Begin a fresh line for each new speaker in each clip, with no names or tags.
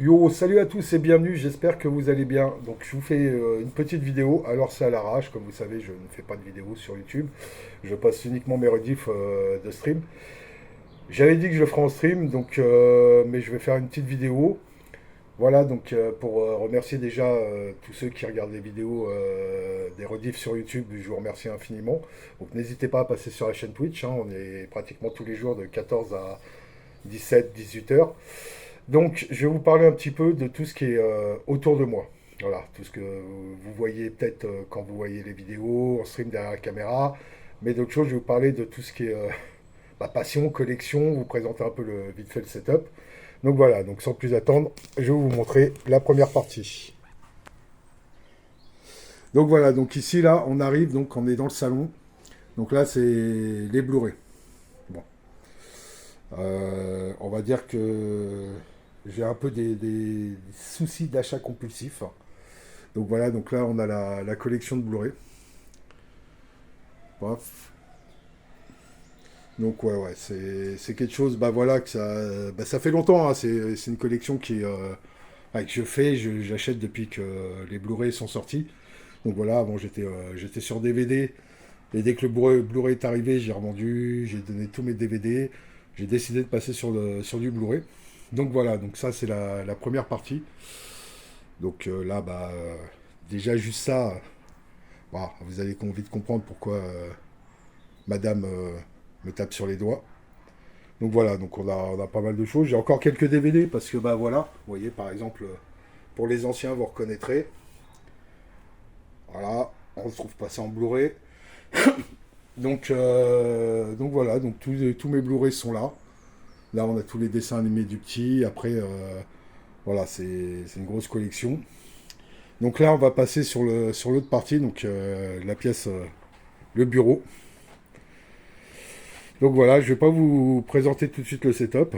Yo, salut à tous et bienvenue, j'espère que vous allez bien. Donc je vous fais une petite vidéo, alors c'est à l'arrache, comme vous savez je ne fais pas de vidéo sur YouTube, je passe uniquement mes rediffs de stream. J'avais dit que je le ferais en stream, donc, mais je vais faire une petite vidéo. Voilà, donc pour remercier déjà tous ceux qui regardent les vidéos des rediffs sur YouTube, je vous remercie infiniment. Donc n'hésitez pas à passer sur la chaîne Twitch, hein, on est pratiquement tous les jours de 14 à 17, 18 heures. Donc, je vais vous parler un petit peu de tout ce qui est autour de moi. Voilà, tout ce que vous voyez peut-être quand vous voyez les vidéos, en stream derrière la caméra. Mais d'autres choses, je vais vous parler de tout ce qui est ma passion, collection, vous présenter un peu vite fait le setup. Donc voilà, donc sans plus attendre, je vais vous montrer la première partie. Donc voilà, donc ici là, on arrive, donc on est dans le salon. Donc là, c'est les Blu-ray. Bon, on va dire que j'ai un peu des soucis d'achat compulsif. Donc voilà, donc là on a la collection de Blu-ray. Bref. Donc ouais, c'est quelque chose, bah voilà, ça fait longtemps, hein, c'est une collection que je fais, j'achète depuis que les Blu-ray sont sortis. Donc voilà, avant j'étais sur DVD, et dès que le Blu-ray est arrivé, j'ai revendu, j'ai donné tous mes DVD, j'ai décidé de passer sur du Blu-ray. Donc voilà, donc ça c'est la première partie. Donc là, déjà juste ça, bah, vous allez vite comprendre pourquoi madame me tape sur les doigts. Donc voilà, donc on a pas mal de choses. J'ai encore quelques DVD parce que bah voilà, vous voyez par exemple, pour les anciens vous reconnaîtrez. Voilà, on retrouve pas ça en Blu-ray. Donc voilà, donc tous mes Blu-ray sont là. Là on a tous les dessins animés du petit. Après, voilà, c'est une grosse collection. Donc là on va passer sur l'autre partie, donc la pièce, le bureau. Donc voilà, je vais pas vous présenter tout de suite le setup.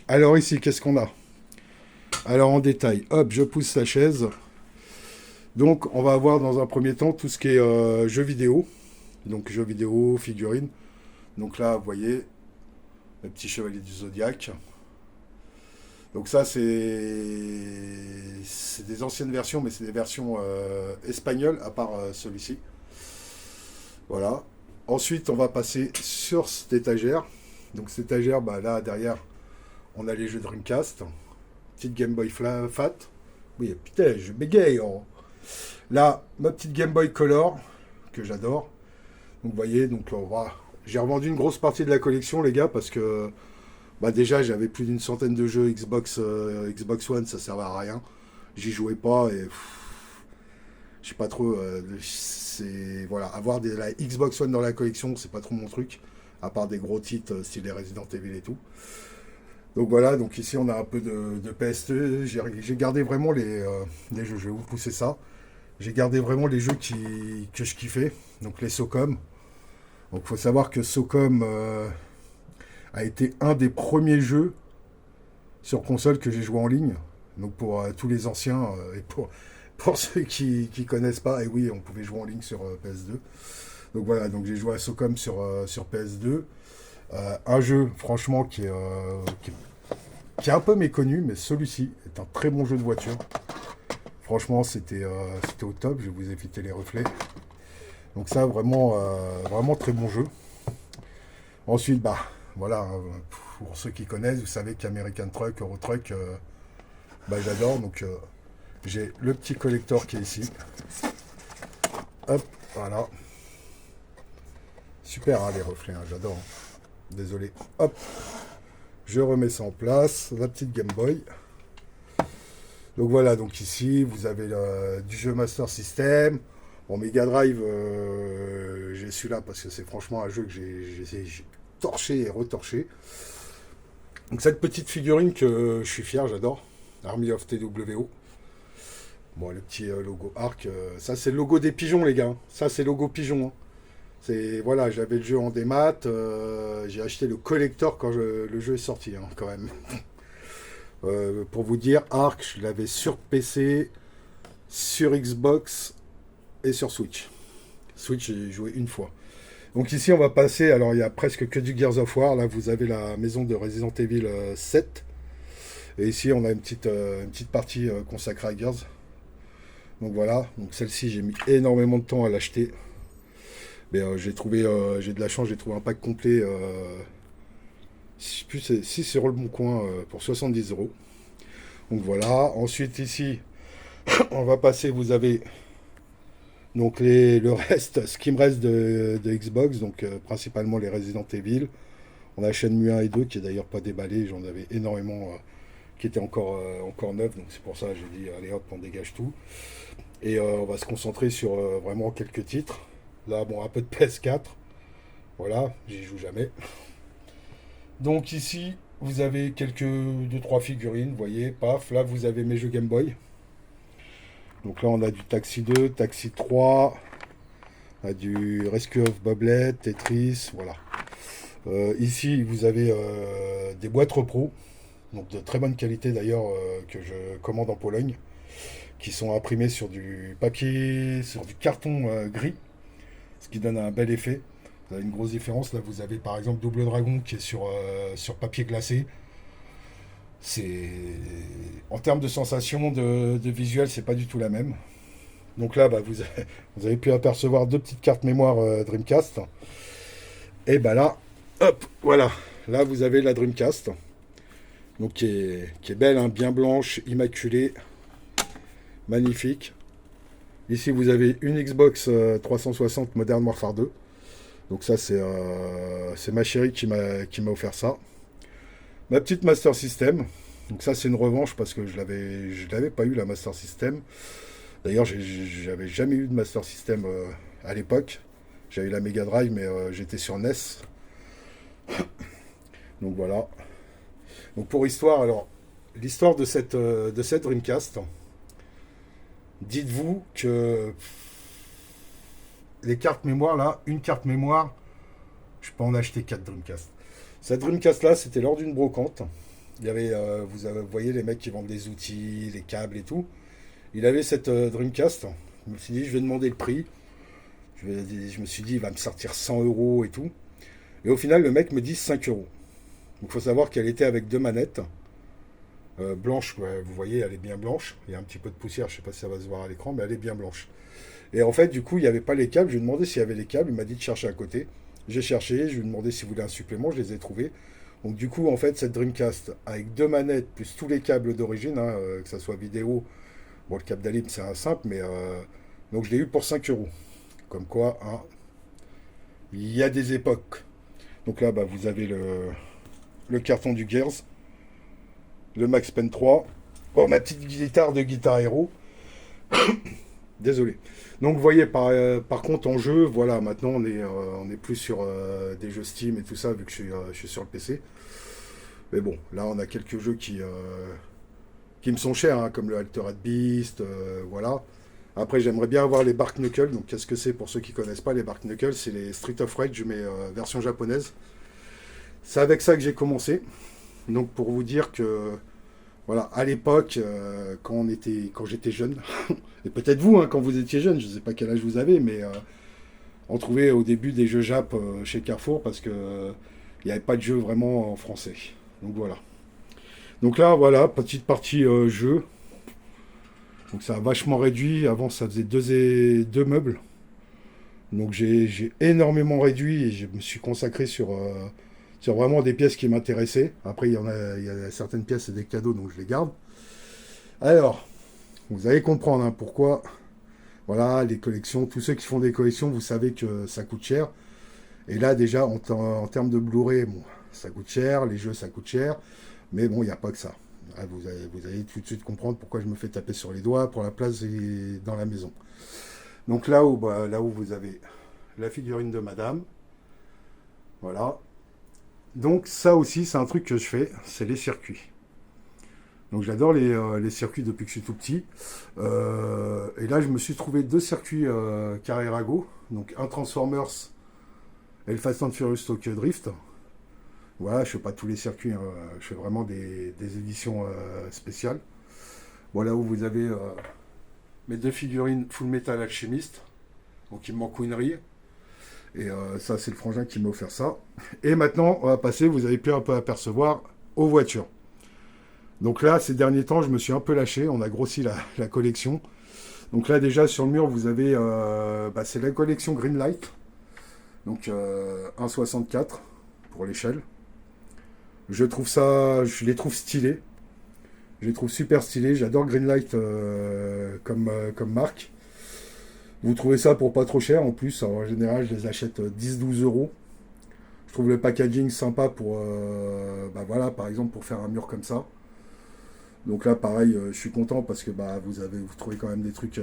Alors ici, qu'est-ce qu'on a? Alors en détail, hop, je pousse la chaise. Donc on va avoir dans un premier temps tout ce qui est jeux vidéo. Donc jeux vidéo, figurines. Donc là, vous voyez, le petit chevalier du Zodiaque. Donc ça, c'est des anciennes versions, mais c'est des versions espagnoles, à part celui-ci. Voilà. Ensuite, on va passer sur cette étagère. Donc cette étagère, bah, là, derrière, on a les jeux Dreamcast. Petite Game Boy Fat. Oui, putain, je bégaye. Oh. Là, ma petite Game Boy Color, que j'adore. Donc, vous voyez, donc j'ai revendu une grosse partie de la collection, les gars, parce que bah, déjà, j'avais plus d'une centaine de jeux Xbox One, ça servait à rien. J'y jouais pas et je sais pas trop. Voilà, avoir la Xbox One dans la collection, c'est pas trop mon truc, à part des gros titres style les Resident Evil et tout. Donc voilà, donc ici on a un peu de PS2. J'ai gardé vraiment les jeux, je vais vous pousser ça. J'ai gardé vraiment les jeux que je kiffais, donc les SOCOM. Donc il faut savoir que SOCOM a été un des premiers jeux sur console que j'ai joué en ligne. Donc pour tous les anciens et pour ceux qui connaissent pas, et oui, on pouvait jouer en ligne sur PS2. Donc voilà, donc j'ai joué à SOCOM sur PS2. Un jeu, franchement, qui est un peu méconnu, mais celui-ci est un très bon jeu de voiture. Franchement, c'était au top. Je vais vous éviter les reflets. Donc ça, vraiment très bon jeu. Ensuite, bah voilà, pour ceux qui connaissent, vous savez qu'American Truck, Euro Truck, bah j'adore. Donc j'ai le petit collector qui est ici. Hop, voilà. Super, hein, les reflets, hein, j'adore. Désolé. Hop, je remets ça en place. La petite Game Boy. Donc voilà, donc ici, vous avez du jeu Master System. Bon, Mega Drive, j'ai celui-là parce que c'est franchement un jeu que j'ai torché et retorché. Donc cette petite figurine que je suis fier, j'adore. Army of TWO. Bon, le petit logo Arc. Ça, c'est le logo des pigeons, les gars. Ça, c'est le logo pigeon. Hein. Voilà, j'avais le jeu en démat. J'ai acheté le collector quand le jeu est sorti, hein, quand même. Pour vous dire, Arc, je l'avais sur PC, sur Xbox et sur Switch. Switch, j'ai joué une fois. Donc ici, on va passer. Alors, il y a presque que du Gears of War. Là, vous avez la maison de Resident Evil 7. Et ici, on a une petite partie consacrée à Gears. Donc voilà, donc celle-ci, j'ai mis énormément de temps à l'acheter. Mais j'ai de la chance, j'ai trouvé un pack complet. Si c'est le bon coin pour 70 euros. Donc voilà. Ensuite ici, on va passer. Vous avez donc le reste, ce qui me reste de Xbox, donc principalement les Resident Evil. On a Shenmue 1 et 2 qui est d'ailleurs pas déballé. J'en avais énormément qui étaient encore neufs. Donc c'est pour ça que j'ai dit allez hop, on dégage tout. Et on va se concentrer sur vraiment quelques titres. Là, bon, un peu de PS4. Voilà, j'y joue jamais. Donc ici, vous avez deux trois figurines, vous voyez, paf. Là, vous avez mes jeux Game Boy. Donc là, on a du Taxi 2, Taxi 3, on a du Rescue of Boblet, Tetris, voilà. Ici, vous avez des boîtes repro, donc de très bonne qualité d'ailleurs, que je commande en Pologne, qui sont imprimées sur du papier, sur du carton gris, ce qui donne un bel effet. Vous avez une grosse différence. Là, vous avez par exemple Double Dragon qui est sur papier glacé. C'est en termes de sensation, de visuel, c'est pas du tout la même. Donc là, bah, vous avez pu apercevoir deux petites cartes mémoire Dreamcast. Et bah là, hop, voilà. Là, vous avez la Dreamcast. Donc qui est belle, hein, bien blanche, immaculée, magnifique. Ici, vous avez une Xbox 360 Modern Warfare 2. Donc ça, c'est ma chérie qui m'a offert ça. Ma petite Master System. Donc ça, c'est une revanche parce que je l'avais pas eu, la Master System. D'ailleurs, j'avais jamais eu de Master System à l'époque. J'avais eu la Mega Drive, mais j'étais sur NES. Donc voilà. Donc pour histoire, alors, l'histoire de cette Dreamcast, dites-vous que les cartes mémoire, là, une carte mémoire, je peux en acheter 4 Dreamcast. Cette Dreamcast là, c'était lors d'une brocante. Il y avait, vous voyez les mecs qui vendent des outils, les câbles et tout. Il avait cette Dreamcast. Je me suis dit, je vais demander le prix. Je me suis dit, il va me sortir 100 euros et tout. Et au final, le mec me dit 5 euros. Donc il faut savoir qu'elle était avec deux manettes. Blanche, ouais, vous voyez, elle est bien blanche. Il y a un petit peu de poussière, je ne sais pas si ça va se voir à l'écran, mais elle est bien blanche. Et en fait, du coup, il n'y avait pas les câbles. Je lui ai demandé s'il y avait les câbles. Il m'a dit de chercher à côté. J'ai cherché, je lui ai demandé s'il voulait un supplément. Je les ai trouvés. Donc du coup, en fait, cette Dreamcast, avec deux manettes, plus tous les câbles d'origine, hein, que ce soit vidéo, bon, le câble d'Alib, c'est un simple, mais donc je l'ai eu pour 5 euros. Comme quoi, hein, il y a des époques. Donc là, bah, vous avez le carton du Gears, le Max Payne 3. Oh, ma petite guitare de Guitar Hero. Désolé. Donc vous voyez, par contre, en jeu, voilà, maintenant on est plus sur des jeux Steam et tout ça, vu que je suis sur le PC. Mais bon, là on a quelques jeux qui me sont chers, hein, comme le Altered Beast, voilà. Après, j'aimerais bien avoir les Bark Knuckle. Donc qu'est-ce que c'est pour ceux qui connaissent pas les Bark Knuckle? C'est les Street of Rage, mais version japonaise. C'est avec ça que j'ai commencé. Donc pour vous dire que voilà, à l'époque, quand j'étais jeune, et peut-être vous, hein, quand vous étiez jeune, je ne sais pas quel âge vous avez, mais on trouvait au début des jeux Jap chez Carrefour parce que il n'y avait pas de jeu vraiment en français. Donc voilà. Donc là, voilà, petite partie jeu. Donc ça a vachement réduit. Avant, ça faisait deux meubles. Donc j'ai énormément réduit et je me suis consacré sur vraiment des pièces qui m'intéressaient. Après, il y a certaines pièces, c'est des cadeaux, donc je les garde. Alors, vous allez comprendre hein, pourquoi. Voilà, les collections, tous ceux qui font des collections, vous savez que ça coûte cher. Et là, déjà, en termes de Blu-ray, bon, ça coûte cher, les jeux, ça coûte cher. Mais bon, il n'y a pas que ça. Ah, vous allez tout de suite comprendre pourquoi je me fais taper sur les doigts pour la place dans la maison. Donc là où vous avez la figurine de madame. Voilà. Donc ça aussi, c'est un truc que je fais, c'est les circuits. Donc j'adore les circuits depuis que je suis tout petit. Et là, je me suis trouvé deux circuits Carrerago. Donc un Transformers et le Fast and Furious Tokyo Drift. Voilà, je fais pas tous les circuits, hein, je fais vraiment des éditions spéciales. Voilà où vous avez mes deux figurines Full Metal Alchemist. Donc il me manque Winry. Et ça, c'est le frangin qui m'a offert ça. Et maintenant, on va passer, vous avez pu un peu apercevoir, aux voitures. Donc là, ces derniers temps, je me suis un peu lâché. On a grossi la collection. Donc là, déjà, sur le mur, vous avez... c'est la collection Greenlight. Donc 1,64 pour l'échelle. Je les trouve stylés. Je les trouve super stylés. J'adore Greenlight comme marque. Vous trouvez ça pour pas trop cher en plus. Alors, en général, je les achète 10-12 euros. Je trouve le packaging sympa pour, voilà, par exemple, pour faire un mur comme ça. Donc là, pareil, je suis content parce que vous trouvez quand même des trucs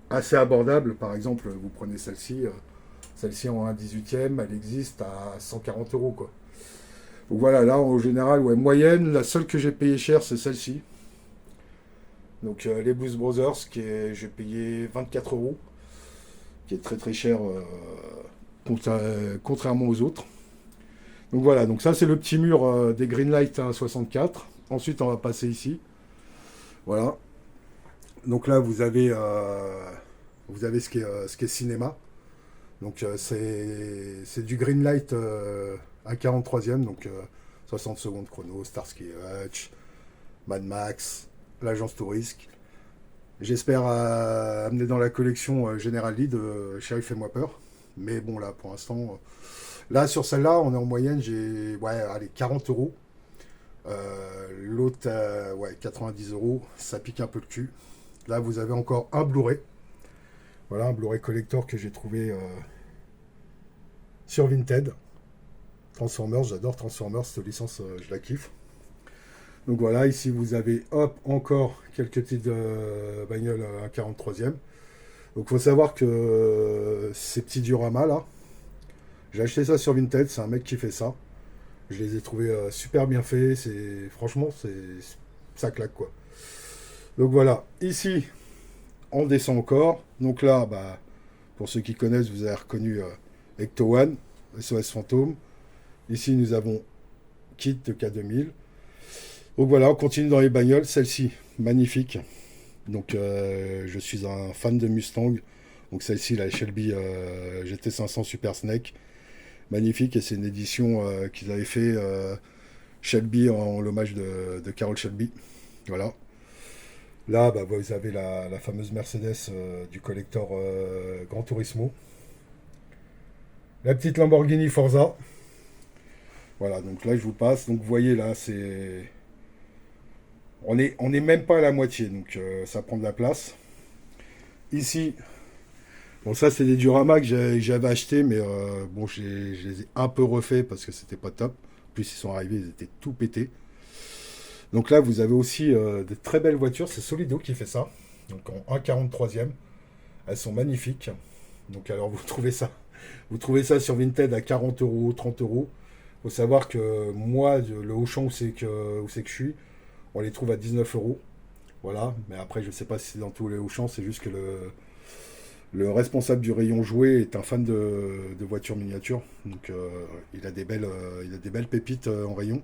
assez abordables. Par exemple, vous prenez celle-ci. Celle-ci en 1/18e, elle existe à 140 euros, quoi. Donc voilà, là, en général, ouais, moyenne, la seule que j'ai payé cher, c'est celle-ci. Donc les Blues Brothers, j'ai payé 24 euros, qui est très très cher contrairement aux autres. Donc voilà, donc ça c'est le petit mur des Greenlight 64. Ensuite on va passer ici. Voilà. Donc là vous avez ce qui est cinéma. Donc c'est du Greenlight à 43e, donc 60 secondes chrono, Starsky et Hutch, Mad Max, l'agence Touriste. J'espère amener dans la collection General Lee de Sheriff et moi peur. Mais bon, là, pour l'instant, là, sur celle-là, on est en moyenne, j'ai, ouais, allez, 40 euros. L'autre, ouais, 90 euros. Ça pique un peu le cul. Là, vous avez encore un Blu-ray. Voilà, un Blu-ray collector que j'ai trouvé sur Vinted. Transformers, j'adore Transformers, cette licence, je la kiffe. Donc voilà, ici vous avez, hop, encore quelques petites bagnoles à 43e. Donc il faut savoir que ces petits dioramas là, j'ai acheté ça sur Vinted, c'est un mec qui fait ça. Je les ai trouvés super bien faits, franchement, ça claque quoi. Donc voilà, ici, on descend encore. Donc là, pour ceux qui connaissent, vous avez reconnu Ecto One, SOS Fantôme. Ici, nous avons Kit de K2000. Donc voilà, on continue dans les bagnoles. Celle-ci, magnifique. Donc je suis un fan de Mustang. Donc celle-ci, la Shelby GT500 Super Snake. Magnifique. Et c'est une édition qu'ils avaient fait Shelby en l'hommage de Carroll Shelby. Voilà. Là, vous avez la fameuse Mercedes du collector Gran Turismo. La petite Lamborghini Forza. Voilà, donc là je vous passe. Donc vous voyez là, on est même pas à la moitié, donc ça prend de la place. Ici, bon ça c'est des dioramas que j'avais achetés, mais bon je les ai un peu refaits parce que c'était pas top. Puis ils sont arrivés, ils étaient tout pétés. Donc là vous avez aussi de très belles voitures, c'est Solido qui fait ça. Donc en 1,43e, elles sont magnifiques. Donc alors vous trouvez ça sur Vinted à 40 euros, 30 euros. Faut savoir que moi, le Auchan où c'est que je suis, on les trouve à 19 euros. Voilà, mais après, je sais pas si c'est dans tous les Auchan, c'est juste que le responsable du rayon jouet est un fan de voitures miniatures. Donc, il a des belles pépites en rayon.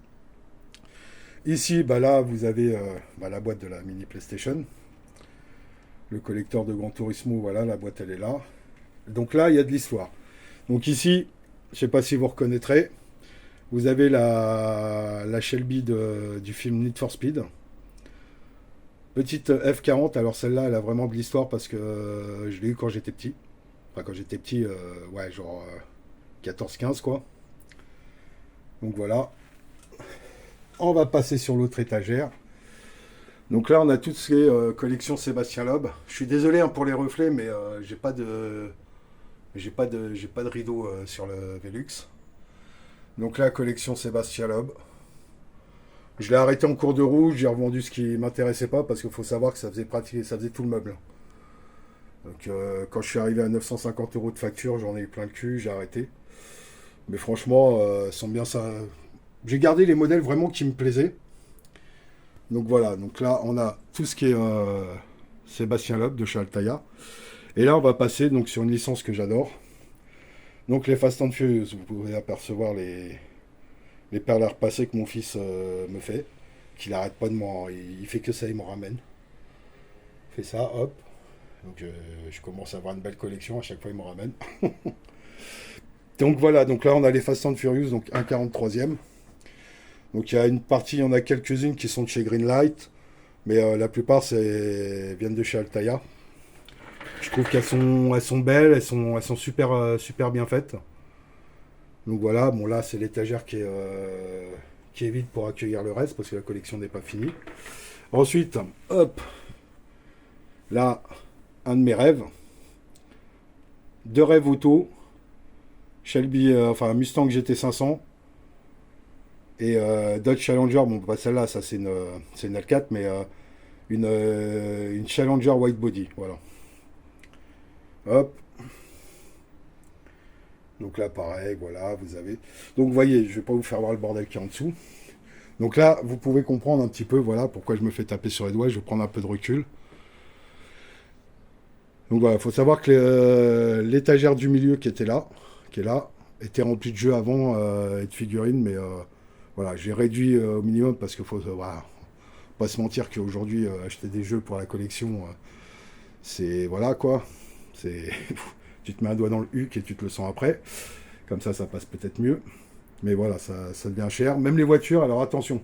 Ici, là, vous avez la boîte de la mini PlayStation. Le collecteur de Gran Turismo, voilà, la boîte, elle est là. Donc là, il y a de l'histoire. Donc ici, je sais pas si vous reconnaîtrez, vous avez la Shelby du film Need for Speed. Petite F40, alors celle-là, elle a vraiment de l'histoire parce que je l'ai eu quand j'étais petit. Enfin, quand j'étais petit, ouais, genre 14-15 quoi. Donc voilà. On va passer sur l'autre étagère. Donc là, on a toutes ces collections Sébastien Loeb. Je suis désolé pour les reflets, mais j'ai pas de rideau sur le Velux. Donc là, collection Sébastien Loeb. Je l'ai arrêté en cours de route, j'ai revendu ce qui m'intéressait pas parce qu'il faut savoir que ça faisait tout le meuble. Donc quand je suis arrivé à 950 euros de facture, j'en ai eu plein le cul, j'ai arrêté. Mais franchement, sont bien ça. J'ai gardé les modèles vraiment qui me plaisaient. Donc voilà, donc là on a tout ce qui est Sébastien Loeb de chez Altaïa. Et là on va passer donc sur une licence que j'adore. Donc les Fast and Furious, vous pouvez apercevoir les perles à repasser que mon fils me fait, qu'il arrête pas de m'en... Il fait que ça, il m'en ramène. Il fait ça, hop. Donc je commence à avoir une belle collection, à chaque fois il m'en ramène. Donc voilà, donc là on a les Fast and Furious, donc 1,43e. Donc il y a une partie, il y en a quelques-unes qui sont de chez Greenlight, mais la plupart viennent de chez Altaïa. Je trouve elles sont belles, elles sont super, super bien faites. Donc voilà, bon là c'est l'étagère qui est vide pour accueillir le reste parce que la collection n'est pas finie. Ensuite, hop, là, un de mes rêves. Deux rêves auto. Shelby, enfin Mustang GT500 et Dodge Challenger. Bon, pas celle-là, ça c'est une L4, mais une Challenger white body. Voilà. Hop. Donc là, pareil, voilà, vous avez. Donc vous voyez, je vais pas vous faire voir le bordel qui est en dessous. Donc là, vous pouvez comprendre un petit peu, voilà, pourquoi je me fais taper sur les doigts. Je vais prendre un peu de recul. Donc voilà, il faut savoir que l'étagère du milieu qui est là, était remplie de jeux avant et de figurines, mais voilà, j'ai réduit au minimum parce qu'il faut voilà, pas se mentir qu'aujourd'hui, acheter des jeux pour la collection, c'est voilà quoi. C'est tu te mets un doigt dans le huc et tu te le sens après. Comme ça passe peut-être mieux. Mais voilà, ça devient cher. Même les voitures, alors attention.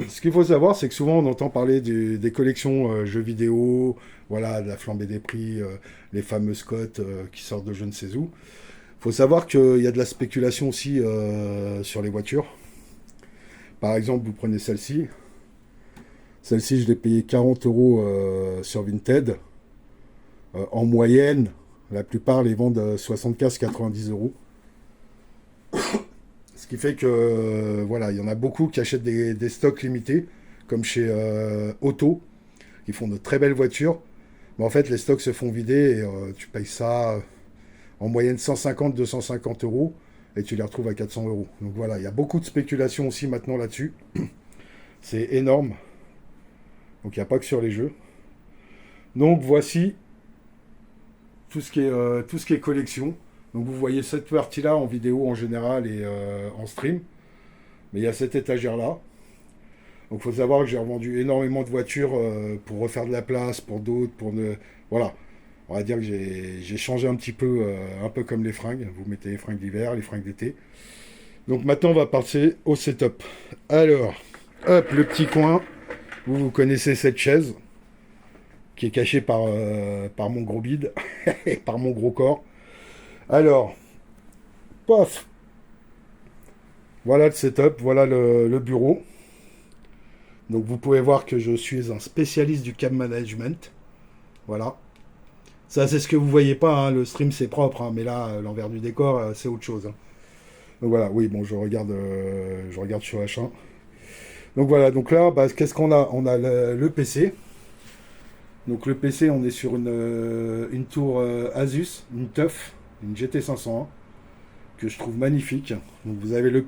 Ce qu'il faut savoir, c'est que souvent on entend parler des collections jeux vidéo, voilà, de la flambée des prix, les fameuses cotes qui sortent de je ne sais où. Il faut savoir qu'il y a de la spéculation aussi sur les voitures. Par exemple, vous prenez celle-ci. Celle-ci, je l'ai payée 40 euros sur Vinted. En moyenne, la plupart les vendent 75-90 euros. Ce qui fait que, voilà, il y en a beaucoup qui achètent des stocks limités, comme chez Auto. Ils font de très belles voitures. Mais en fait, les stocks se font vider et tu payes ça en moyenne 150-250 euros et tu les retrouves à 400 euros. Donc voilà, il y a beaucoup de spéculation aussi maintenant là-dessus. C'est énorme. Donc il n'y a pas que sur les jeux. Donc voici tout ce qui est collection. Donc vous voyez cette partie-là en vidéo en général et en stream. Mais il y a cette étagère-là. Donc il faut savoir que j'ai revendu énormément de voitures pour refaire de la place, pour d'autres, Voilà. On va dire que j'ai changé un petit peu, un peu comme les fringues. Vous mettez les fringues d'hiver, les fringues d'été. Donc maintenant on va passer au setup. Alors, hop, le petit coin. Vous connaissez cette chaise qui est cachée par mon gros bide et par mon gros corps. Alors, paf. Voilà le setup, voilà le bureau. Donc vous pouvez voir que je suis un spécialiste du cam management. Voilà. Ça c'est ce que vous voyez pas, hein. Le stream c'est propre, hein. Mais là l'envers du décor c'est autre chose, hein. Donc voilà, oui bon je regarde sur H1. Donc voilà, donc là bah, qu'est-ce qu'on a? On a le PC. Donc le PC on est sur une tour Asus, une TUF, une GT501 que je trouve magnifique. Donc vous avez la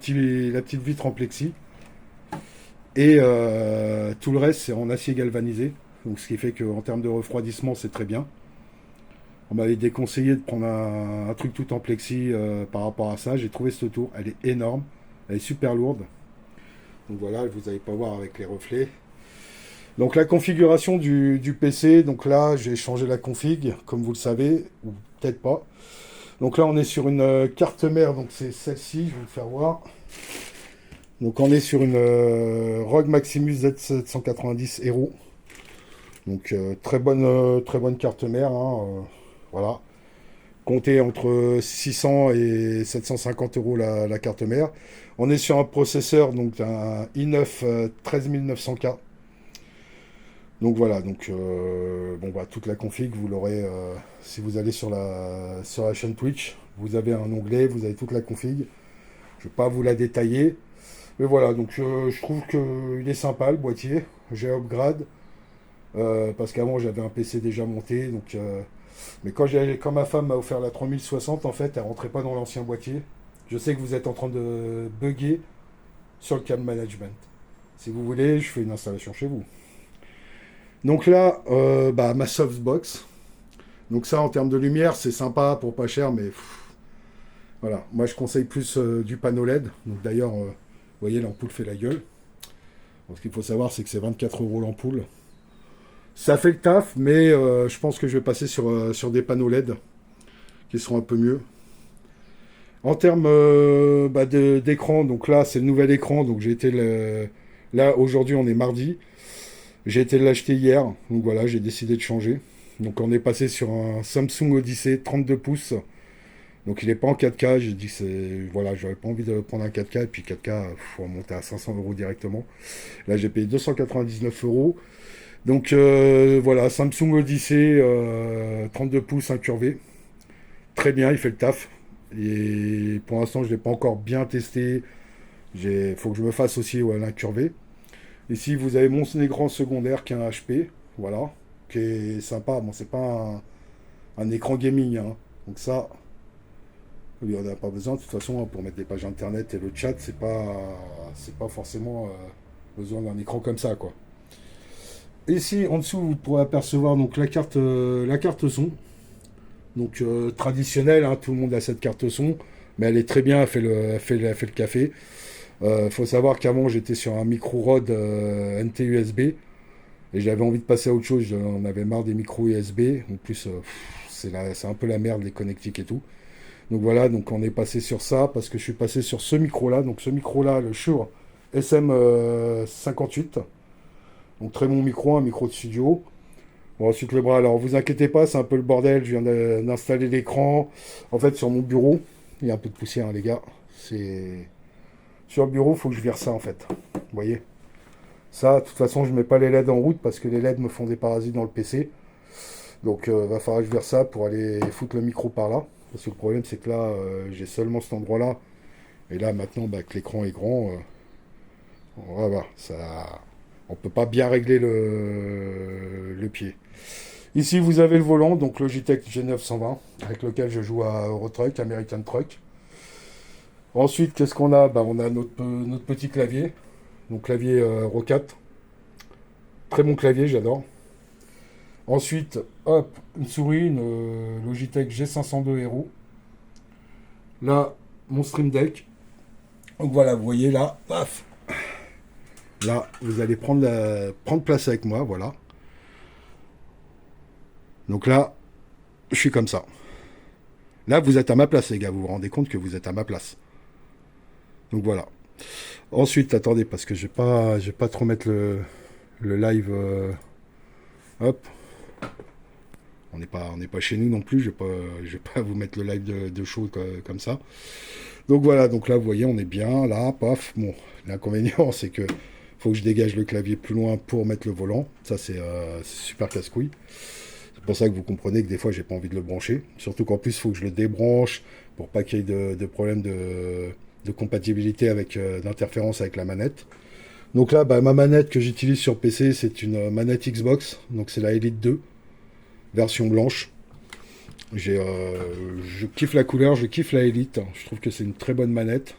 petite vitre en plexi. Et tout le reste, c'est en acier galvanisé. Donc, ce qui fait qu'en termes de refroidissement, c'est très bien. On m'avait déconseillé de prendre un truc tout en plexi par rapport à ça. J'ai trouvé cette tour. Elle est énorme. Elle est super lourde. Donc voilà, vous n'allez pas voir avec les reflets. Donc la configuration du PC. Donc là, j'ai changé la config, comme vous le savez. Ou peut-être pas. Donc là, on est sur une carte mère. Donc c'est celle-ci. Je vais vous faire voir. Donc on est sur une ROG Maximus Z790 Hero. Donc très bonne carte mère. Hein, voilà. Comptez entre 600 et 750 euros la carte mère. On est sur un processeur, donc un i9 13900K. Donc voilà, donc bon bah toute la config, vous l'aurez si vous allez sur la chaîne Twitch. Vous avez un onglet, vous avez toute la config. Je ne vais pas vous la détailler. Mais voilà, donc je trouve qu'il est sympa le boîtier. J'ai upgrade parce qu'avant j'avais un PC déjà monté. Donc, mais quand ma femme m'a offert la 3060, en fait, elle rentrait pas dans l'ancien boîtier. Je sais que vous êtes en train de bugger sur le cam management. Si vous voulez, je fais une installation chez vous. Donc là, bah, ma softbox. Donc ça, en termes de lumière, c'est sympa pour pas cher, mais voilà. Moi, je conseille plus du panneau LED. Donc d'ailleurs. Vous voyez, l'ampoule fait la gueule. Donc, ce qu'il faut savoir, c'est que c'est 24 euros l'ampoule. Ça fait le taf, mais je pense que je vais passer sur des panneaux LED qui seront un peu mieux. En termes d'écran, donc là c'est le nouvel écran, donc là aujourd'hui on est mardi, j'ai été l'acheter hier, donc voilà j'ai décidé de changer. Donc on est passé sur un Samsung Odyssey 32 pouces, donc il n'est pas en 4K, j'ai dit que voilà, j'avais pas envie de prendre un 4K, et puis 4K, faut monter à 500 euros directement. Là j'ai payé 299 euros. Donc voilà, Samsung Odyssey 32 pouces incurvé. Très bien, il fait le taf. Et pour l'instant, je ne l'ai pas encore bien testé. Il faut que je me fasse aussi l'incurvé. Ici, vous avez mon écran secondaire qui est un HP. Voilà. Qui est sympa. Bon, c'est pas un écran gaming, hein. Donc ça, il n'y en a pas besoin. De toute façon, hein, pour mettre des pages internet et le chat, c'est pas forcément besoin d'un écran comme ça, quoi. Ici, en dessous, vous pourrez apercevoir donc la carte son. Donc traditionnelle, hein, tout le monde a cette carte son, mais elle est très bien, elle fait le café. Faut savoir qu'avant j'étais sur un micro ROD NT USB et j'avais envie de passer à autre chose. J'en avais marre des micros USB. En plus, c'est un peu la merde les connectiques et tout. Donc voilà, donc on est passé sur ça parce que je suis passé sur ce micro là. Donc ce micro là, le Shure SM58. Donc très bon micro, un micro de studio. Bon, ensuite le bras, alors vous inquiétez pas, c'est un peu le bordel, je viens d'installer l'écran. En fait sur mon bureau, il y a un peu de poussière hein, les gars. C'est sur le bureau, il faut que je vire ça en fait. Vous voyez. Ça, de toute façon, je mets pas les LED en route parce que les LED me font des parasites dans le PC. Donc va falloir que je vire ça pour aller foutre le micro par là. Parce que le problème c'est que là, j'ai seulement cet endroit là. Et là maintenant que l'écran est grand, voilà, ça. On peut pas bien régler le pied. Ici, vous avez le volant, donc Logitech G920, avec lequel je joue à Eurotruck, American Truck. Ensuite, qu'est-ce qu'on a? On a notre petit clavier, donc clavier Rocat. Très bon clavier, j'adore. Ensuite, hop, une souris, une Logitech G502 Hero. Là, mon Stream Deck. Donc voilà, vous voyez là, paf. Là, vous allez prendre place avec moi, voilà. Donc là, je suis comme ça. Là, vous êtes à ma place, les gars. Vous vous rendez compte que vous êtes à ma place. Donc voilà. Ensuite, attendez, parce que je vais pas trop mettre le live. Hop. On n'est pas chez nous non plus. Je vais pas vous mettre le live de show comme ça. Donc voilà. Donc là, vous voyez, on est bien. Là, paf. Bon, l'inconvénient, c'est que faut que je dégage le clavier plus loin pour mettre le volant. Ça, c'est super casse-couille. C'est pour ça que vous comprenez que des fois, j'ai pas envie de le brancher. Surtout qu'en plus, il faut que je le débranche pour pas qu'il y ait de problème de compatibilité avec d'interférence avec la manette. Donc là, ma manette que j'utilise sur PC, c'est une manette Xbox. Donc c'est la Elite 2, version blanche. Je kiffe la couleur, je kiffe la Elite. Je trouve que c'est une très bonne manette.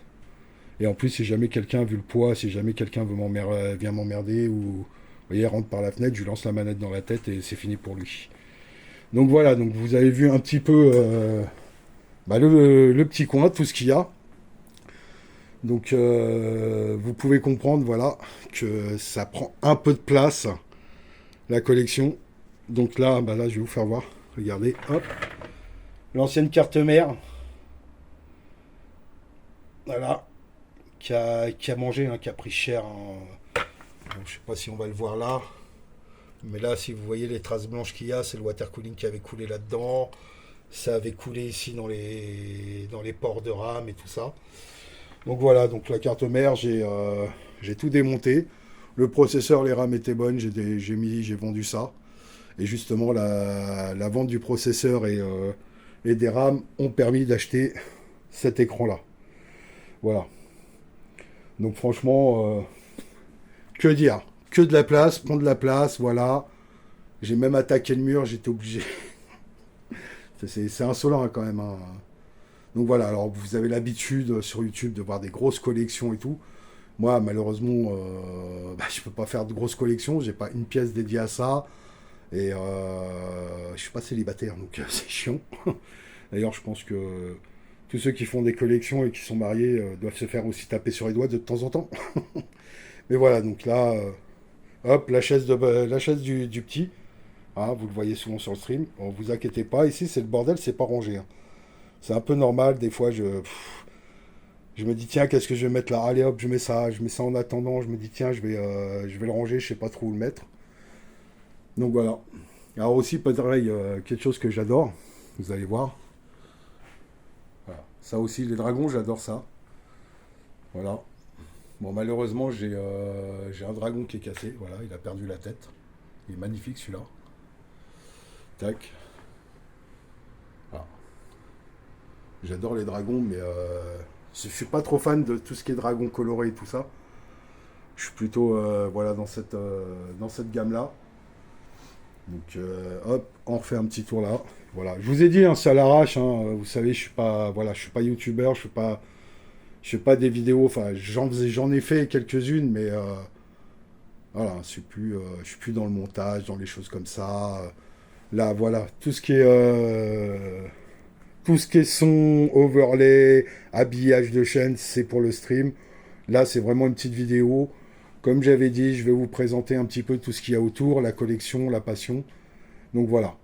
Et en plus, si jamais quelqu'un, vu le poids, si jamais quelqu'un vient m'emmerder ou vous voyez, rentre par la fenêtre, je lui lance la manette dans la tête et c'est fini pour lui. Donc voilà, donc vous avez vu un petit peu le petit coin, tout ce qu'il y a. Donc vous pouvez comprendre voilà que ça prend un peu de place la collection. Donc là, là je vais vous faire voir. Regardez, hop. L'ancienne carte mère. Voilà. Qui a mangé, hein, qui a pris cher. Hein. Bon, je sais pas si on va le voir là. Mais là, si vous voyez les traces blanches qu'il y a, c'est le water cooling qui avait coulé là-dedans. Ça avait coulé ici dans les ports de RAM et tout ça. Donc voilà, donc la carte mère, j'ai tout démonté. Le processeur, les RAM étaient bonnes, j'ai vendu ça. Et justement, la vente du processeur et des RAM ont permis d'acheter cet écran-là. Voilà. Donc franchement, que dire? Que de la place, prendre de la place, voilà. J'ai même attaqué le mur, j'étais obligé. C'est insolent hein, quand même. Hein. Donc voilà, alors vous avez l'habitude sur YouTube de voir des grosses collections et tout. Moi, malheureusement, je peux pas faire de grosses collections. J'ai pas une pièce dédiée à ça. Et je suis pas célibataire, donc c'est chiant. D'ailleurs, je pense que tous ceux qui font des collections et qui sont mariés doivent se faire aussi taper sur les doigts de temps en temps. Mais voilà, donc là, hop, la chaise du petit. Hein, vous le voyez souvent sur le stream. Bon, vous inquiétez pas, ici c'est le bordel, c'est pas rangé. Hein. C'est un peu normal, des fois je me dis tiens qu'est-ce que je vais mettre là, allez hop je mets ça en attendant, je me dis tiens je vais le ranger, je sais pas trop où le mettre. Donc voilà. Alors aussi pareil, quelque chose que j'adore, vous allez voir. Voilà. Ça aussi les dragons j'adore ça. Voilà. Bon malheureusement j'ai un dragon qui est cassé, voilà, il a perdu la tête. Il est magnifique celui-là. Tac. Voilà. J'adore les dragons mais je suis pas trop fan de tout ce qui est dragon coloré et tout ça. Je suis plutôt voilà, dans cette gamme-là. Donc hop, on refait un petit tour là. Voilà, je vous ai dit, hein, c'est à l'arrache. Hein, vous savez, je suis pas youtubeur, je fais pas des vidéos. Enfin, j'en ai fait quelques-unes, mais voilà, je suis plus dans le montage, dans les choses comme ça. Là, voilà, tout ce qui est son, overlay, habillage de chaîne, c'est pour le stream. Là, c'est vraiment une petite vidéo. Comme j'avais dit, je vais vous présenter un petit peu tout ce qu'il y a autour, la collection, la passion. Donc voilà.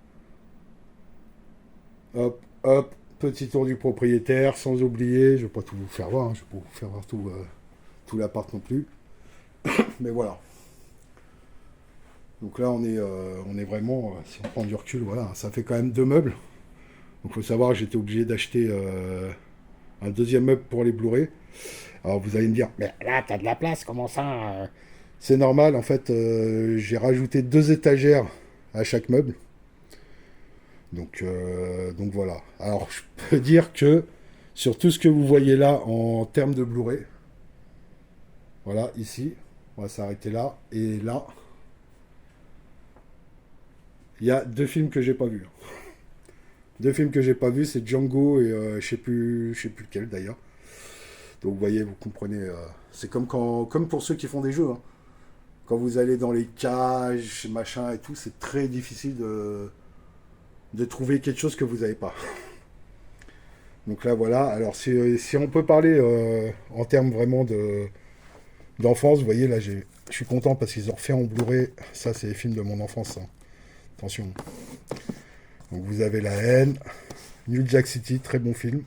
Hop, hop, petit tour du propriétaire, sans oublier, je ne vais pas tout vous faire voir, hein, je ne vais pas vous faire voir tout l'appart non plus. Mais voilà. Donc là, on est vraiment, si on prend du recul, voilà, ça fait quand même 2 meubles. Donc il faut savoir que j'étais obligé d'acheter un deuxième meuble pour les Blu-ray. Alors vous allez me dire, mais là, t'as de la place, comment ça C'est normal, en fait, j'ai rajouté 2 étagères à chaque meuble. Donc voilà. Alors je peux dire que sur tout ce que vous voyez là en termes de Blu-ray, voilà, ici, on va s'arrêter là, et là, il y a 2 films que j'ai pas vus. 2 films que j'ai pas vus, c'est Django et je sais plus lequel d'ailleurs. Donc vous voyez, vous comprenez, c'est comme pour ceux qui font des jeux. Hein. Quand vous allez dans les cages, machin et tout, c'est très difficile de trouver quelque chose que vous n'avez pas. Donc là voilà, alors si on peut parler en termes vraiment d'enfance, vous voyez là je suis content parce qu'ils ont refait en Blu-ray, ça c'est les films de mon enfance, hein. Attention. Donc vous avez La Haine, New Jack City, très bon film,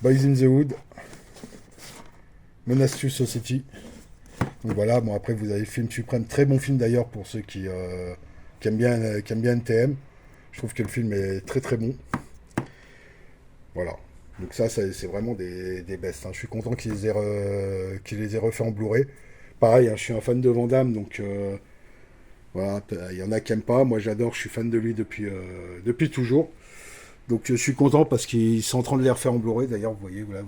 Boys in the Hood, Menace to Society. Donc voilà, bon après vous avez Film Suprême, très bon film d'ailleurs pour ceux qui qui aiment bien NTM. Je trouve que le film est très très bon. Voilà. Donc ça c'est vraiment des bestes. Hein. Je suis content qu'il les ait refaits en Blu-ray. Pareil, hein, je suis un fan de Van Damme, donc voilà, il y en a qui n'aiment pas. Moi j'adore, je suis fan de lui depuis toujours. Donc je suis content parce qu'ils sont en train de les refaire en Blu-ray. D'ailleurs, vous voyez, voilà,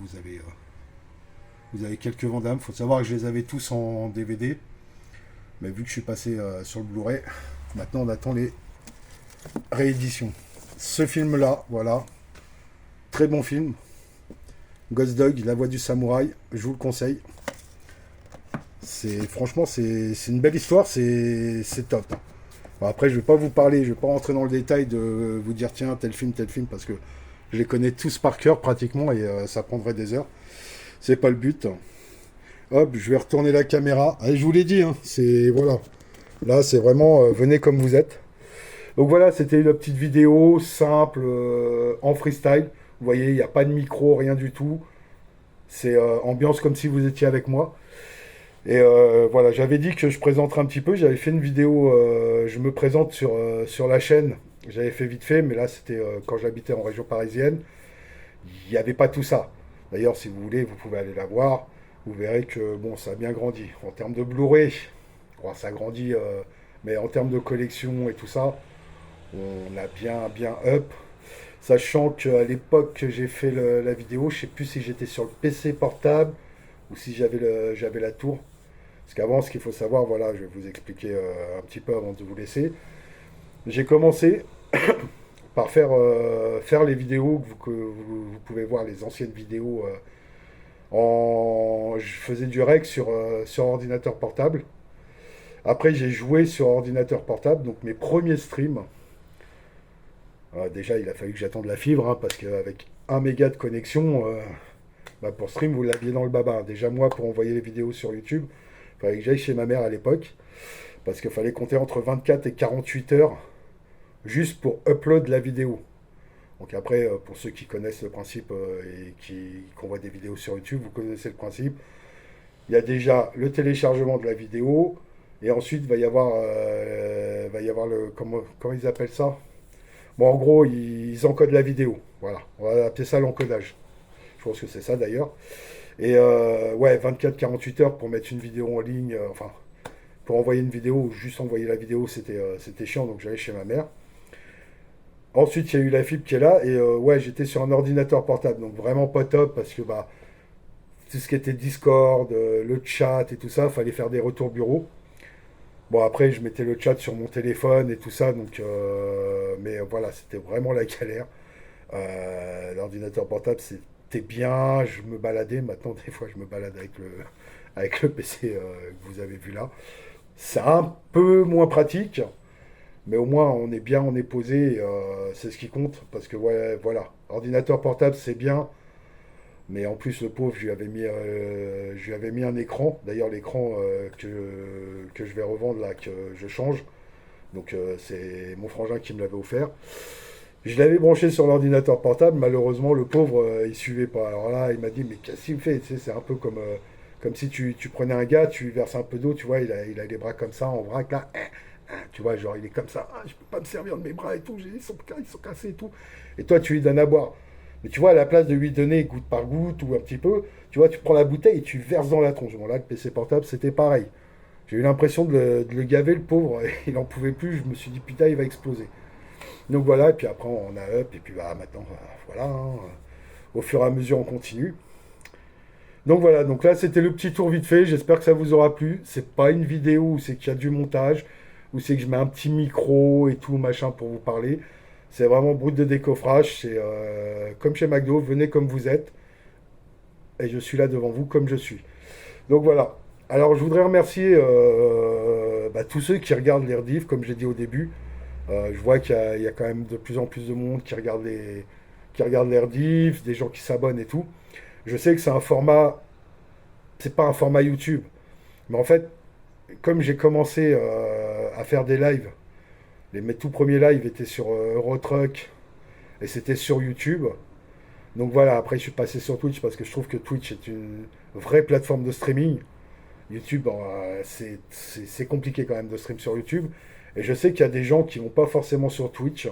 vous avez quelques Van Damme. Il faut savoir que je les avais tous en DVD. Mais vu que je suis passé sur le Blu-ray, maintenant on attend les rééditions. Ce film-là, voilà, très bon film. Ghost Dog, La Voix du Samouraï, je vous le conseille. Franchement, c'est une belle histoire, c'est top. Bon, après, je vais pas vous parler, je vais pas rentrer dans le détail de vous dire tiens tel film, parce que je les connais tous par cœur pratiquement et ça prendrait des heures. C'est pas le but. Hop, je vais retourner la caméra. Allez, je vous l'ai dit, hein, c'est voilà. Là, c'est vraiment venez comme vous êtes. Donc voilà, c'était une petite vidéo simple en freestyle. Vous voyez, il n'y a pas de micro, rien du tout. C'est ambiance comme si vous étiez avec moi. Et voilà, j'avais dit que je présenterais un petit peu. J'avais fait une vidéo, je me présente sur la chaîne. J'avais fait vite fait, mais là, c'était quand j'habitais en région parisienne. Il n'y avait pas tout ça. D'ailleurs, si vous voulez, vous pouvez aller la voir. Vous verrez que bon, ça a bien grandi. En termes de Blu-ray, bon, ça grandit, mais en termes de collection et tout ça, on a bien up. Sachant qu'à l'époque que j'ai fait la vidéo, je ne sais plus si j'étais sur le PC portable ou si j'avais la tour. Parce qu'avant, ce qu'il faut savoir, voilà, je vais vous expliquer un petit peu avant de vous laisser. J'ai commencé par faire les vidéos que vous pouvez voir, les anciennes vidéos. Je faisais du rec sur ordinateur portable. Après, j'ai joué sur ordinateur portable, donc mes premiers streams. Déjà, il a fallu que j'attende la fibre, hein, parce qu'avec 1 méga de connexion, pour stream, vous l'aviez dans le baba. Déjà, moi, pour envoyer les vidéos sur YouTube, il fallait que j'aille chez ma mère à l'époque, parce qu'il fallait compter entre 24 et 48 heures juste pour upload la vidéo. Donc après, pour ceux qui connaissent le principe et qui voit des vidéos sur YouTube, vous connaissez le principe. Il y a déjà le téléchargement de la vidéo, et ensuite va y avoir comment ils appellent ça. Bon, en gros, ils encodent la vidéo. Voilà, on va appeler ça l'encodage. Je pense que c'est ça d'ailleurs. Et ouais, 24-48 heures pour mettre une vidéo en ligne, enfin, pour envoyer une vidéo ou juste envoyer la vidéo, c'était chiant, donc j'allais chez ma mère. Ensuite, il y a eu la fibre qui est là, et ouais, j'étais sur un ordinateur portable, donc vraiment pas top, parce que bah, tout ce qui était Discord, le chat et tout ça, fallait faire des retours bureau. Bon, après, je mettais le chat sur mon téléphone et tout ça, donc, mais voilà, c'était vraiment la galère. L'ordinateur portable, c'était bien, je me baladais, maintenant, des fois, je me balade avec le PC que vous avez vu là. C'est un peu moins pratique, mais au moins, on est bien, on est posé, c'est ce qui compte, parce que, ouais, voilà, ordinateur portable, c'est bien, mais en plus, le pauvre, je lui avais mis un écran. D'ailleurs, l'écran que je vais revendre, là, que je change. Donc, c'est mon frangin qui me l'avait offert. Je l'avais branché sur l'ordinateur portable. Malheureusement, le pauvre, il suivait pas. Alors là, il m'a dit, mais qu'est-ce qu'il fait? Tu sais, c'est un peu comme si tu prenais un gars, tu lui verses un peu d'eau, tu vois, il a les bras comme ça, en vrac, là. Tu vois, genre, il est comme ça. Ah, je peux pas me servir de mes bras et tout. Ils sont cassés et tout. Et toi, tu lui donnes à boire. Mais tu vois, à la place de lui donner goutte par goutte ou un petit peu, tu vois, tu prends la bouteille et tu verses dans la tronche. Bon, là, le PC portable, c'était pareil. J'ai eu l'impression de le gaver, le pauvre. Il n'en pouvait plus. Je me suis dit, putain, il va exploser. Donc voilà, et puis après, on a up. Et puis bah, maintenant, voilà. Hein, au fur et à mesure, on continue. Donc voilà, donc là, c'était le petit tour vite fait. J'espère que ça vous aura plu. C'est pas une vidéo où c'est qu'il y a du montage, où c'est que je mets un petit micro et tout, machin, pour vous parler. C'est vraiment brut de décoffrage. C'est comme chez McDo, venez comme vous êtes. Et je suis là devant vous comme je suis. Donc voilà. Alors je voudrais remercier bah, tous ceux qui regardent les rediffs, comme j'ai dit au début. Je vois qu'il y a quand même de plus en plus de monde qui regarde les rediffs, des gens qui s'abonnent et tout. Je sais que c'est un format, c'est pas un format YouTube. Mais en fait, comme j'ai commencé à faire des lives, mes tout premiers lives étaient sur Eurotruck et c'était sur YouTube. Donc voilà, après je suis passé sur Twitch parce que je trouve que Twitch est une vraie plateforme de streaming. YouTube, bon, c'est compliqué quand même de stream sur YouTube. Et je sais qu'il y a des gens qui vont pas forcément sur Twitch,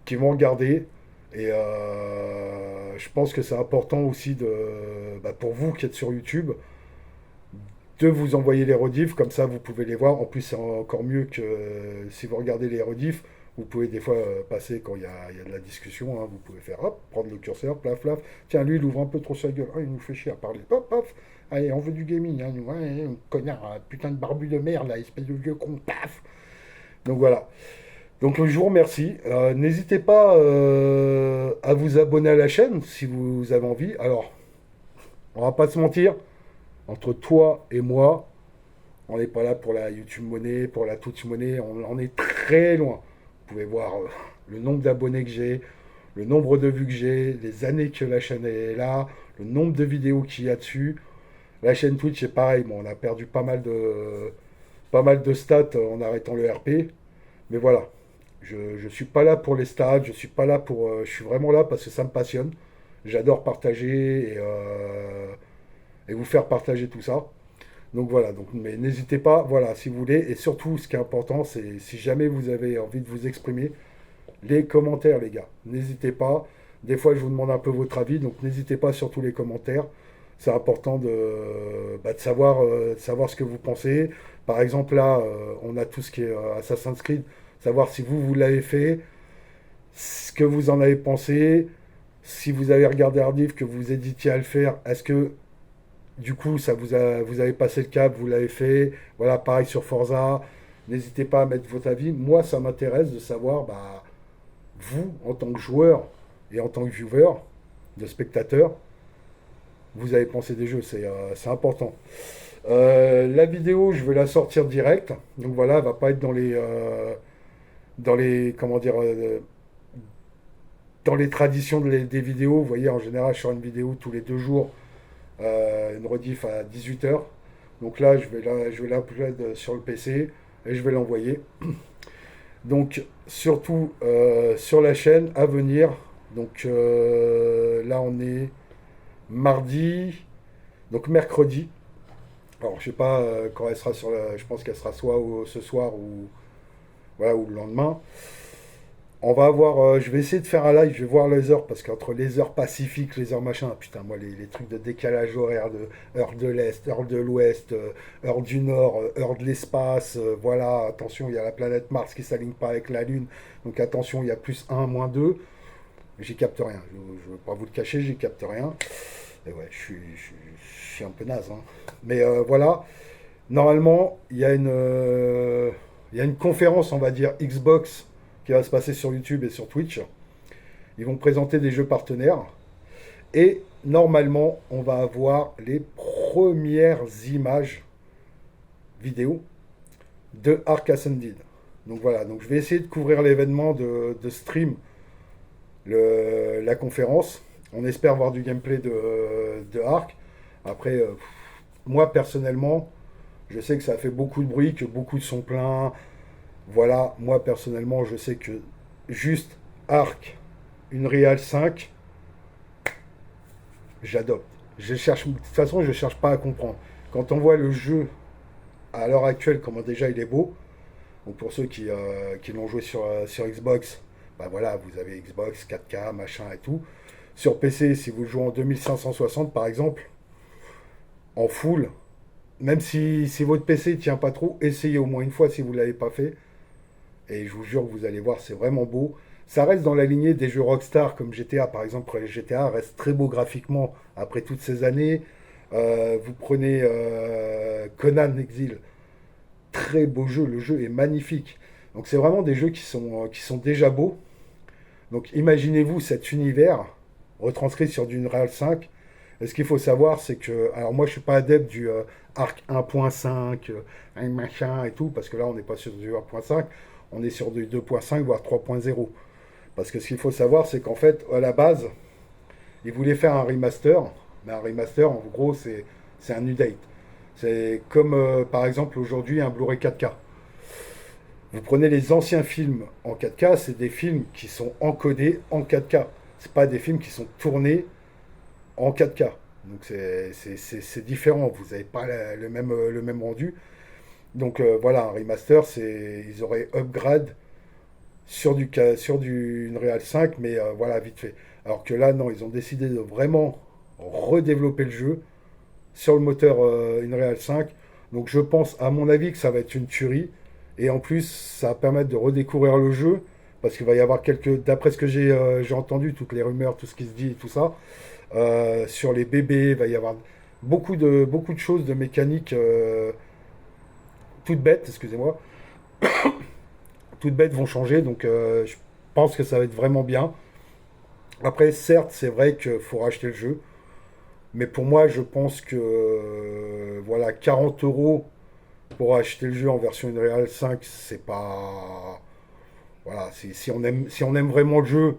qui vont regarder. Et je pense que c'est important aussi bah, pour vous qui êtes sur YouTube, de vous envoyer les rediffs, comme ça vous pouvez les voir. En plus, c'est encore mieux que si vous regardez les rediffs, vous pouvez des fois passer quand il y a de la discussion, hein, vous pouvez faire hop, prendre le curseur, plaf, plaf. Tiens, lui, il ouvre un peu trop sa gueule. Ah, il nous fait chier à parler. Hop, hop. Allez, on veut du gaming, hein, nous, ouais, connard, putain de barbu de merde, là, espèce de vieux con, paf. Donc voilà. Donc je vous remercie. N'hésitez pas à vous abonner à la chaîne si vous avez envie. Alors, on va pas se mentir, entre toi et moi, on n'est pas là pour la YouTube monnaie, pour la Twitch monnaie, on en est très loin. Vous pouvez voir le nombre d'abonnés que j'ai, le nombre de vues que j'ai, les années que la chaîne est là, le nombre de vidéos qu'il y a dessus. La chaîne Twitch c'est pareil, bon, on a perdu pas mal de stats en arrêtant le RP. Mais voilà, je ne suis pas là pour les stats, je suis pas là pour. Je suis vraiment là parce que ça me passionne. J'adore partager et vous faire partager tout ça. Donc voilà, donc, mais n'hésitez pas, voilà, si vous voulez. Et surtout, ce qui est important, c'est si jamais vous avez envie de vous exprimer, les commentaires, les gars. N'hésitez pas. Des fois, je vous demande un peu votre avis, donc n'hésitez pas sur tous les commentaires. C'est important bah, de savoir ce que vous pensez. Par exemple, là, on a tout ce qui est Assassin's Creed. Savoir si vous l'avez fait, ce que vous en avez pensé, si vous avez regardé Ardif, que vous hésitiez à le faire, est-ce que du coup vous avez passé le cap, vous l'avez fait, voilà, pareil sur Forza, n'hésitez pas à mettre votre avis. Moi, ça m'intéresse de savoir, bah, vous, en tant que joueur et en tant que viewer, de spectateur, vous avez pensé des jeux, c'est important. La vidéo, je vais la sortir direct, donc voilà, elle va pas être dans les comment dire dans les traditions des vidéos. Vous voyez, en général, je sors une vidéo tous les 2 jours, une rediff à 18 h. Donc là, je vais l'upload sur le PC et je vais l'envoyer. Donc, surtout sur la chaîne, à venir, Donc là, on est mardi, donc mercredi. Alors, je sais pas quand elle sera sur la. Je pense qu'elle sera soit ce soir ou, voilà, ou le lendemain. On va avoir. Je vais essayer de faire un live, je vais voir les heures, parce qu'entre les heures pacifiques, les heures machin, putain, moi, les trucs de décalage horaire, de heure de l'Est, heure de l'Ouest, heure du Nord, heure de l'espace, voilà, attention, il y a la planète Mars qui s'aligne pas avec la Lune, donc attention, il y a plus un moins 2. J'y capte rien, je ne veux pas vous le cacher, j'y capte rien. Et ouais, je suis un peu naze, hein. Mais voilà, normalement, il y a une conférence, on va dire, Xbox qui va se passer sur YouTube et sur Twitch. Ils vont présenter des jeux partenaires. Et normalement, on va avoir les premières images vidéo de Ark Ascended. Donc voilà, donc je vais essayer de couvrir l'événement de stream, la conférence. On espère voir du gameplay de Ark. Après, moi personnellement, je sais que ça a fait beaucoup de bruit, que beaucoup de sont pleins. Voilà, moi personnellement, je sais que juste Ark, une Real 5, j'adopte. De toute façon, je cherche pas à comprendre. Quand on voit le jeu à l'heure actuelle, comment déjà il est beau, donc pour ceux qui l'ont joué sur Xbox, bah voilà, vous avez Xbox 4K, machin et tout. Sur PC, si vous le jouez en 2560 par exemple, en full, même si votre PC ne tient pas trop, essayez au moins une fois si vous ne l'avez pas fait. Et je vous jure que vous allez voir, c'est vraiment beau. Ça reste dans la lignée des jeux Rockstar comme GTA, par exemple. GTA reste très beau graphiquement après toutes ces années. Vous prenez Conan Exile, très beau jeu, le jeu est magnifique. Donc c'est vraiment des jeux qui sont déjà beaux. Donc imaginez-vous cet univers retranscrit sur du Unreal 5. Et ce qu'il faut savoir, c'est que, alors moi je suis pas adepte du Arc 1.5, machin et tout, parce que là on n'est pas sur du 1.5, on est sur du 2.5 voire 3.0. Parce que ce qu'il faut savoir, c'est qu'en fait, à la base, ils voulaient faire un remaster, mais un remaster, en gros, c'est un update. C'est comme, par exemple, aujourd'hui, un Blu-ray 4K. Vous prenez les anciens films en 4K, c'est des films qui sont encodés en 4K. C'est pas des films qui sont tournés en 4K. Donc c'est différent, vous n'avez pas le même rendu. Donc voilà, un remaster, ils auraient upgrade sur du Unreal 5, mais voilà, vite fait. Alors que là, non, ils ont décidé de vraiment redévelopper le jeu sur le moteur Unreal 5. Donc je pense, à mon avis, que ça va être une tuerie. Et en plus, ça va permettre de redécouvrir le jeu. Parce qu'il va y avoir d'après ce que j'ai entendu, toutes les rumeurs, tout ce qui se dit et tout ça, sur les bébés, il va y avoir beaucoup de choses, de mécaniques toutes bêtes, excusez-moi, toutes bêtes vont changer. Donc je pense que ça va être vraiment bien. Après, certes, c'est vrai qu'il faut racheter le jeu. Mais pour moi, je pense que voilà, 40 euros pour acheter le jeu en version Unreal 5, c'est pas. Voilà, si on aime vraiment le jeu,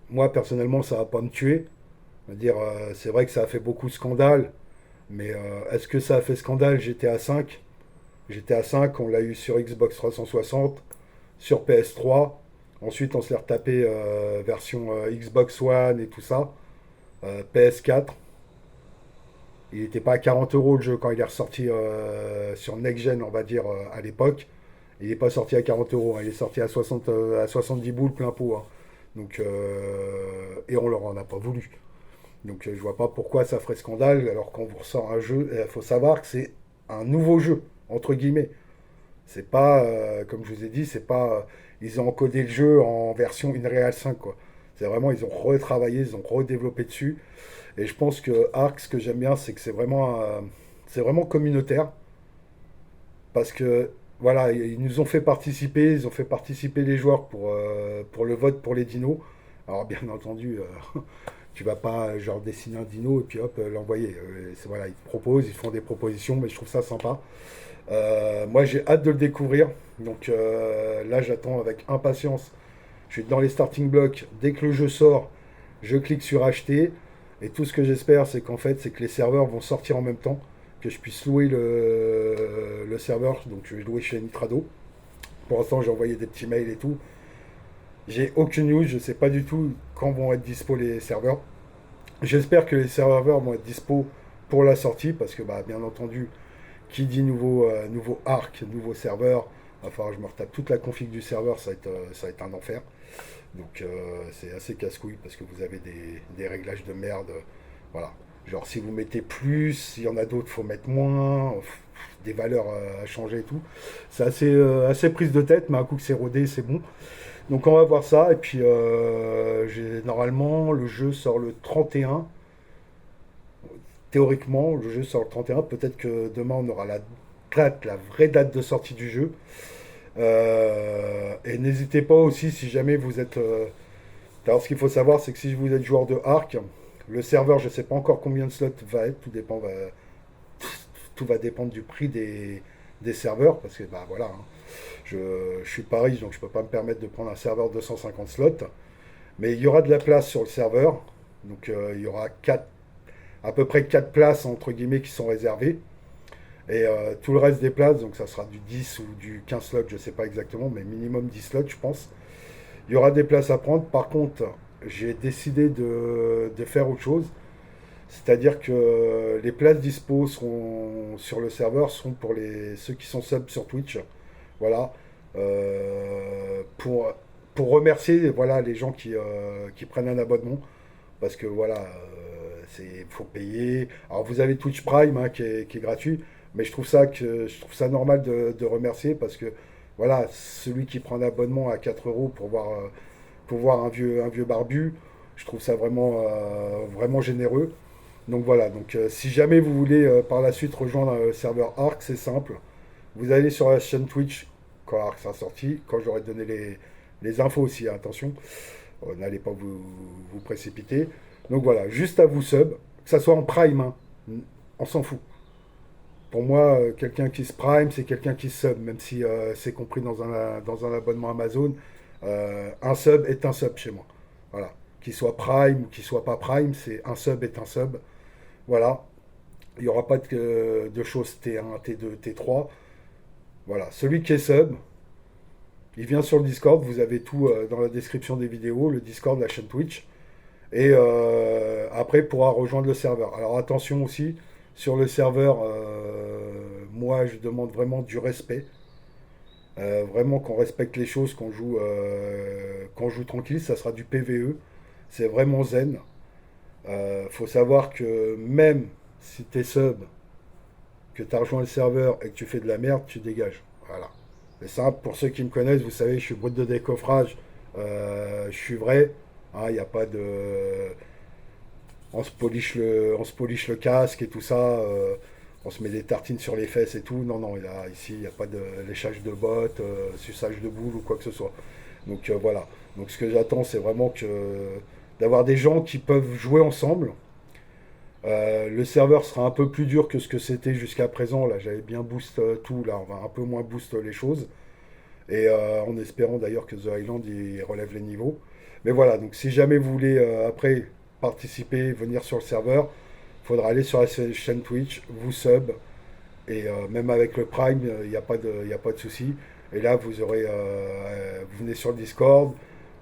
moi personnellement, ça va pas me tuer. On va dire, c'est vrai que ça a fait beaucoup de scandales, mais est-ce que ça a fait scandale GTA 5? GTA 5, on l'a eu sur Xbox 360, sur PS3. Ensuite, on s'est retapé version Xbox One et tout ça, PS4. Il n'était pas à 40 euros le jeu quand il est ressorti sur Next Gen, on va dire, à l'époque. Il n'est pas sorti à 40 euros, hein. Il est sorti à 70 boules plein pot, hein. Donc, et on leur en a pas voulu. Donc je vois pas pourquoi ça ferait scandale alors qu'on vous ressort un jeu. Il faut savoir que c'est un nouveau jeu, entre guillemets. C'est pas, comme je vous ai dit, c'est pas. Ils ont encodé le jeu en version Unreal 5, quoi. C'est vraiment, ils ont retravaillé, ils ont redéveloppé dessus. Et je pense que Ark, ce que j'aime bien, c'est que c'est vraiment communautaire. Parce que, voilà, ils nous ont fait participer, ils ont fait participer les joueurs pour le vote pour les dinos. Alors, bien entendu, tu vas pas, genre, dessiner un dino et puis hop, l'envoyer. Voilà, ils te proposent, ils font des propositions, mais je trouve ça sympa. Moi, j'ai hâte de le découvrir. Donc là, j'attends avec impatience. Je suis dans les starting blocks. Dès que le jeu sort, je clique sur acheter. Et tout ce que j'espère, c'est qu'en fait, c'est que les serveurs vont sortir en même temps, que je puisse louer le serveur. Donc je vais louer chez Nitrado. Pour l'instant, j'ai envoyé des petits mails et tout. J'ai aucune news, je sais pas du tout quand vont être dispo les serveurs. J'espère que les serveurs vont être dispo pour la sortie, parce que bah, bien entendu, qui dit nouveau arc, nouveau serveur, il va falloir que je me retape toute la config du serveur, ça va être un enfer. Donc c'est assez casse-couille parce que vous avez des réglages de merde. Voilà. Genre si vous mettez plus, s'il y en a d'autres, faut mettre moins, des valeurs à changer et tout. C'est assez prise de tête, mais un coup que c'est rodé, c'est bon. Donc on va voir ça. Et puis normalement, le jeu sort le 31. Théoriquement, le jeu sort le 31. Peut-être que demain, on aura la vraie date de sortie du jeu. Et n'hésitez pas aussi, si jamais vous êtes... alors ce qu'il faut savoir, c'est que si vous êtes joueur de Arc, le serveur, je ne sais pas encore combien de slots va être, tout va dépendre du prix des serveurs, parce que bah voilà, hein, je suis pas riche, donc je ne peux pas me permettre de prendre un serveur de 250 slots, mais il y aura de la place sur le serveur, donc il y aura à peu près 4 places entre guillemets qui sont réservées, et tout le reste des places, donc ça sera du 10 ou du 15 slots, je ne sais pas exactement, mais minimum 10 slots je pense. Il y aura des places à prendre. Par contre, j'ai décidé de faire autre chose. C'est-à-dire que les places dispo sur le serveur sont pour ceux qui sont subs sur Twitch. Voilà. Pour remercier voilà, les gens qui prennent un abonnement. Parce que voilà, faut payer. Alors vous avez Twitch Prime hein, qui est gratuit. Mais je trouve ça normal de remercier parce que voilà, celui qui prend un abonnement à 4 euros pour voir un vieux barbu, je trouve ça vraiment généreux. Donc voilà, donc si jamais vous voulez par la suite rejoindre le serveur Arc, c'est simple. Vous allez sur la chaîne Twitch quand Arc sera sorti, quand j'aurai donné les infos aussi, hein, attention, n'allez pas vous précipiter. Donc voilà, juste à vous sub, que ça soit en prime, hein, on s'en fout. Pour moi, quelqu'un qui se prime, c'est quelqu'un qui sub, même si c'est compris dans un abonnement Amazon. Un sub est un sub chez moi. Voilà. Qu'il soit prime ou qu'il soit pas prime, c'est un sub est un sub. Voilà. Il n'y aura pas de choses T1, T2, T3. Voilà. Celui qui est sub, il vient sur le Discord. Vous avez tout dans la description des vidéos, le Discord, la chaîne Twitch. Et après, il pourra rejoindre le serveur. Alors attention aussi, sur le serveur, moi, je demande vraiment du respect. Vraiment qu'on respecte les choses, qu'on joue tranquille, ça sera du PVE. C'est vraiment zen. Faut savoir que même si t'es sub, que t'as rejoint le serveur et que tu fais de la merde, tu dégages. Voilà. C'est simple, pour ceux qui me connaissent, vous savez, je suis brut de décoffrage. Je suis vrai. Il n'y a pas de. On se polish le casque et tout ça. On se met des tartines sur les fesses et tout. Non, non, ici, il n'y a pas de léchage de bottes, suçage de boule ou quoi que ce soit. Donc voilà. Donc ce que j'attends, c'est vraiment d'avoir des gens qui peuvent jouer ensemble. Le serveur sera un peu plus dur que ce que c'était jusqu'à présent. Là, j'avais bien boost tout. Là, on va un peu moins boost les choses. Et en espérant d'ailleurs que The Island il relève les niveaux. Mais voilà, donc si jamais vous voulez après participer, venir sur le serveur, il faudra aller sur la chaîne Twitch, vous sub, et même avec le Prime, il n'y a pas de souci. Et là, vous venez sur le Discord,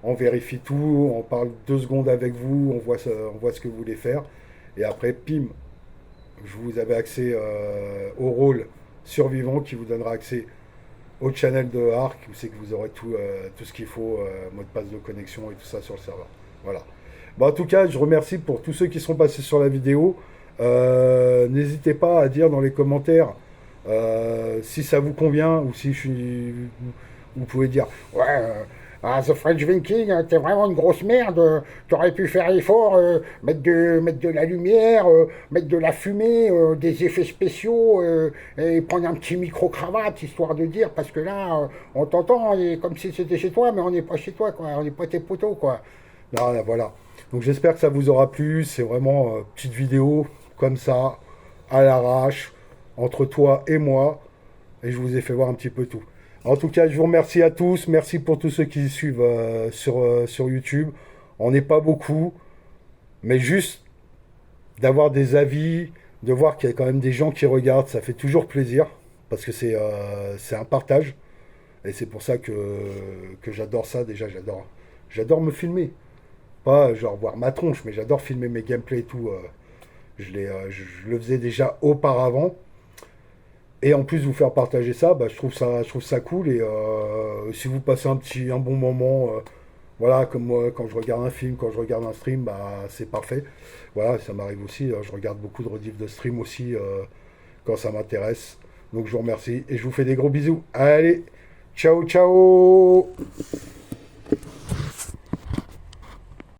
on vérifie tout, on parle 2 secondes avec vous, on voit ce que vous voulez faire. Et après, pim, vous avez accès au rôle survivant qui vous donnera accès au channel de Arc, où c'est que vous aurez tout ce qu'il faut, mot de passe de connexion et tout ça sur le serveur. Voilà. Bon, en tout cas, je remercie pour tous ceux qui sont passés sur la vidéo. N'hésitez pas à dire dans les commentaires si ça vous convient ou si vous pouvez dire ouais. The French Viking, t'es vraiment une grosse merde. T'aurais pu faire l'effort, mettre de la lumière, mettre de la fumée, des effets spéciaux, et prendre un petit micro-cravate, histoire de dire, parce que là, on t'entend, comme si c'était chez toi, mais on n'est pas chez toi, quoi. On n'est pas tes poteaux, quoi. Non, là, voilà. Donc j'espère que ça vous aura plu. C'est vraiment petite vidéo, comme ça, à l'arrache, entre toi et moi. Et je vous ai fait voir un petit peu tout. En tout cas, je vous remercie à tous. Merci pour tous ceux qui suivent sur YouTube. On n'est pas beaucoup, mais juste d'avoir des avis, de voir qu'il y a quand même des gens qui regardent, ça fait toujours plaisir, parce que c'est un partage. Et c'est pour ça que j'adore ça. Déjà, J'adore me filmer. Pas genre voir ma tronche, mais j'adore filmer mes gameplays et tout. Je le faisais déjà auparavant. Et en plus vous faire partager ça, bah, je trouve ça cool. Et si vous passez un bon moment, voilà, comme moi quand je regarde un film, quand je regarde un stream, bah c'est parfait. Voilà, ça m'arrive aussi. Je regarde beaucoup de rediff de stream aussi quand ça m'intéresse. Donc je vous remercie et je vous fais des gros bisous. Allez, ciao ciao.